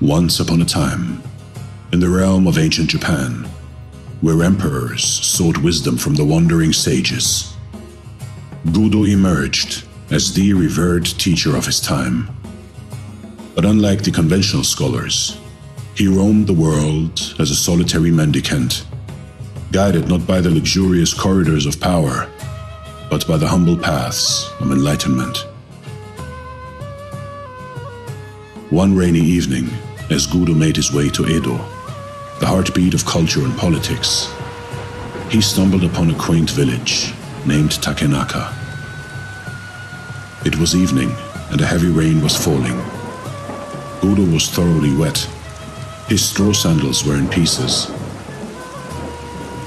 Once upon a time, in the realm of ancient Japan, where emperors sought wisdom from the wandering sages, Budo emerged as the revered teacher of his time. But unlike the conventional scholars, he roamed the world as a solitary mendicant, guided not by the luxurious corridors of power, but by the humble paths of enlightenment. One rainy evening, as Budo made his way to Edo, the heartbeat of culture and politics, he stumbled upon a quaint village named Takenaka. It was evening, and a heavy rain was falling. Budo was thoroughly wet. His straw sandals were in pieces.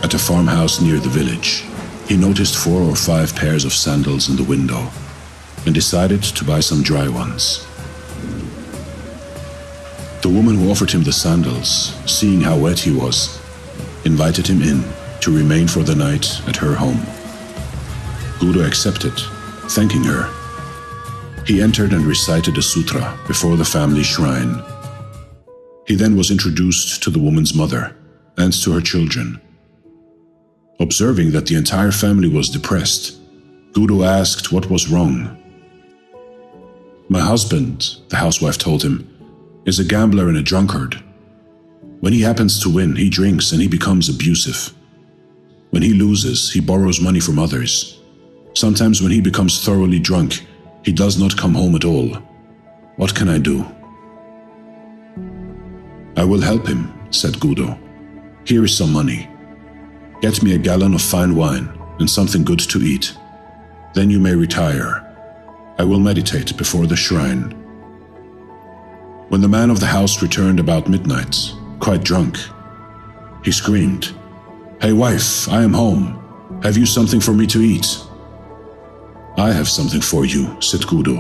At a farmhouse near the village, he noticed 4 or 5 pairs of sandals in the window and decided to buy some dry ones. The woman who offered him the sandals, seeing how wet he was, invited him in to remain for the night at her home. Budo accepted, thanking her. He entered and recited a sutra before the family shrine. He then was introduced to the woman's mother and to her children. Observing that the entire family was depressed, Budo asked what was wrong. "My husband," the housewife told him, "is a gambler and a drunkard. When he happens to win, he drinks and he becomes abusive. When he loses, he borrows money from others. Sometimes when he becomes thoroughly drunk, he does not come home at all. What can I do?" "I will help him," said Budo. "Here is some money. Get me a gallon of fine wine and something good to eat. Then you may retire. I will meditate before the shrine." When the man of the house returned about midnight, quite drunk, he screamed, "Hey wife, I am home. Have you something for me to eat?" "I have something for you," said Budo.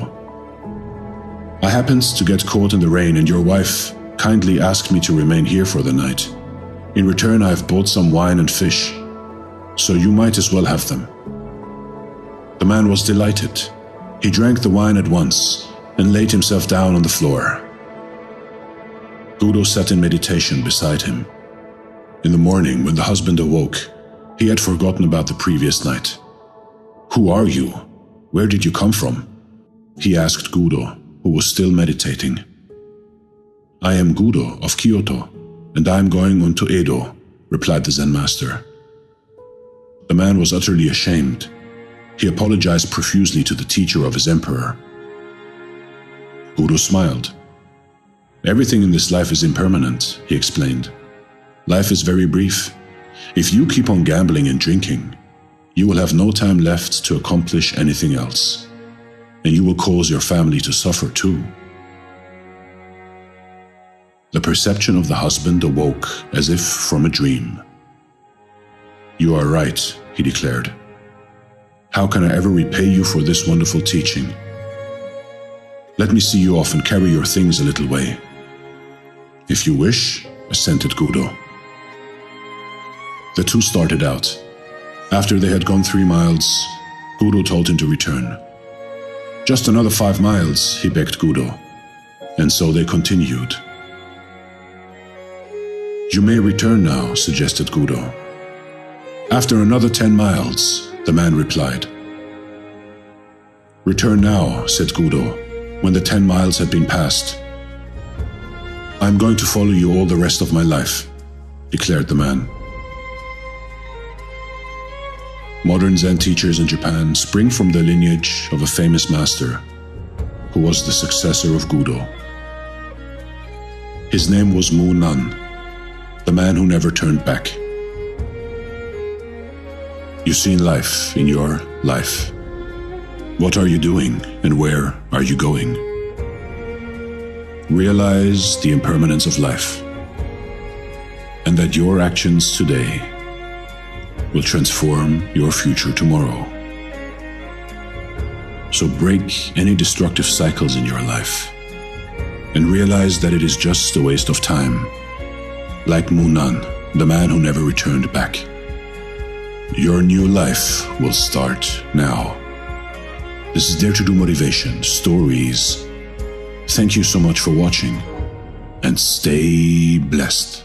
"I happened to get caught in the rain and your wife kindly asked me to remain here for the night. In return, I have bought some wine and fish, so you might as well have them." The man was delighted. He drank the wine at once and laid himself down on the floor. Budo sat in meditation beside him. In the morning, when the husband awoke, he had forgotten about the previous night. "Who are you? Where did you come from?" he asked Budo, who was still meditating. "I am Budo of Kyoto, and I am going on to Edo," replied the Zen master. The man was utterly ashamed. He apologized profusely to the teacher of his emperor. Budo smiled. "Everything in this life is impermanent," he explained. "Life is very brief. If you keep on gambling and drinking, you will have no time left to accomplish anything else, and you will cause your family to suffer too." The perception of the husband awoke as if from a dream. "You are right," he declared. "How can I ever repay you for this wonderful teaching? Let me see you off and carry your things a little way." "If you wish," assented Budo. The two started out. After they had gone 3 miles, Budo told him to return. "Just another 5 miles, he begged Budo, and so they continued. "You may return now," suggested Budo. "After another 10 miles, the man replied. "Return now," said Budo, when the 10 miles had been passed. "I'm going to follow you all the rest of my life," declared the man. Modern Zen teachers in Japan spring from the lineage of a famous master who was the successor of Budo. His name was Mu Nan, the man who never turned back. You've seen life in your life. What are you doing and where are you going? Realize the impermanence of life, and that your actions today will transform your future tomorrow. So break any destructive cycles in your life and realize that it is just a waste of time. Like Mu Nan, the man who never returned back. Your new life will start now. This is Dare to Do Motivation Stories. Thank you so much for watching, and stay blessed.